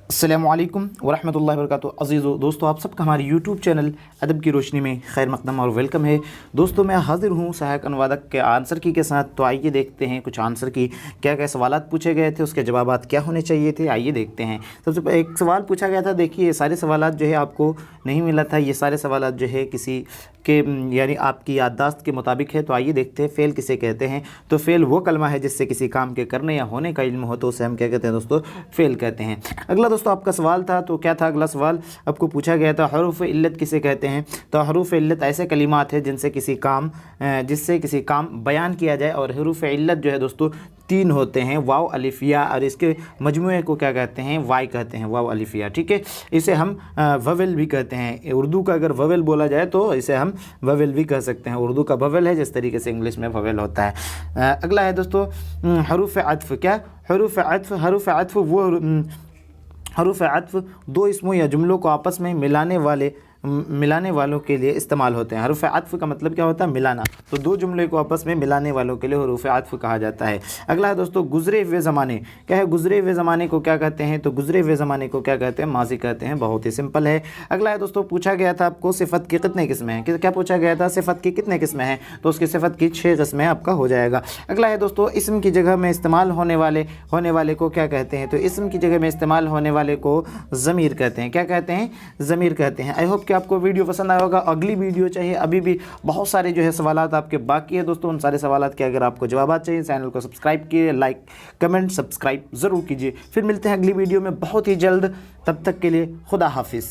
अस्सलामु अलैकुम वरहमतुल्लाहि वबरकातुहू। अज़ीज़ो दोस्तों, आप सबका हमारे यूट्यूब चैनल अदब की रोशनी में खैर मक़दम और वेलकम है। दोस्तों, मैं हाज़िर हूँ सहायक अनुवादक के आंसर की के साथ। तो आइए देखते हैं कुछ आंसर की क्या क्या सवालात पूछे गए थे, उसके जवाबात क्या होने चाहिए थे। आइए देखते हैं। सबसे पहले एक सवाल पूछा गया था। देखिए, ये सारे सवालात जो है आपको नहीं मिला था। ये सारे सवालात जो है किसी के यानी आपकी याददाश्त के मुताबिक है। तो आइए देखते हैं फ़ेल किसे कहते हैं। तो फ़ेल वो कलमा है जिससे किसी काम के करने या होने का इल्म हो, तो उसे हम क्या कहते हैं दोस्तों? फ़ेल कहते हैं। अगला दोस्तों आपका सवाल था, तो क्या था अगला सवाल? आपको पूछा गया था हरूफ इल्लत किसे कहते हैं। तो हरूफ इल्लत ऐसे कलिमात हैं जिनसे किसी काम बयान किया जाए। और हरूफ इल्लत जो है दोस्तों 3 होते हैं, वाव अलिफ या, और इसके मजमूए को क्या कहते हैं? वाई कहते हैं, वाव अलिफ या। ठीक है, इसे हम ववेल भी कहते हैं। उर्दू का अगर ववेल बोला जाए तो इसे हम ववेल भी कह सकते हैं। उर्दू का ववेल है जिस तरीके से इंग्लिश में ववेल होता है। अगला है दोस्तों हरूफ अत्फ। क्या हरूफ अत्फ? हरूफ अत्फ दो इसमों या जुमलों को आपस में मिलाने वालों के लिए इस्तेमाल होते हैं। हरूफ अत्फ का मतलब क्या होता है? मिलाना। तो दो जुमले को आपस में मिलाने वालों के लिए हरूफ अत्फ कहा जाता है। अगला है दोस्तों गुज़रे हुए ज़माने। क्या है? गुज़रे हुए ज़माने को क्या कहते हैं? तो गुज़रे हुए ज़माने को क्या कहते हैं? माज़ी कहते हैं। बहुत ही सिंपल है। अगला है दोस्तों पूछा गया था आपको सिफ़त की कितने किस्में हैं। क्या पूछा गया था? सिफ़त की कितने किस्में हैं? तो उसकी सिफ़त की 6 किस्में आपका हो जाएगा। अगला है दोस्तों इस्म की जगह में इस्तेमाल होने वाले को क्या कहते हैं? तो इस्म की जगह में इस्तेमाल होने वाले को ज़मीर कहते हैं। क्या कहते हैं? ज़मीर कहते हैं। आई होप कि आपको वीडियो पसंद आया होगा। अगली वीडियो चाहिए, अभी भी बहुत सारे जो है सवालात आपके बाकी है दोस्तों। उन सारे सवालात के अगर आपको जवाब चाहिए, चैनल को सब्सक्राइब कीजिए, लाइक कमेंट सब्सक्राइब ज़रूर कीजिए। फिर मिलते हैं अगली वीडियो में बहुत ही जल्द। तब तक के लिए खुदा हाफिज़।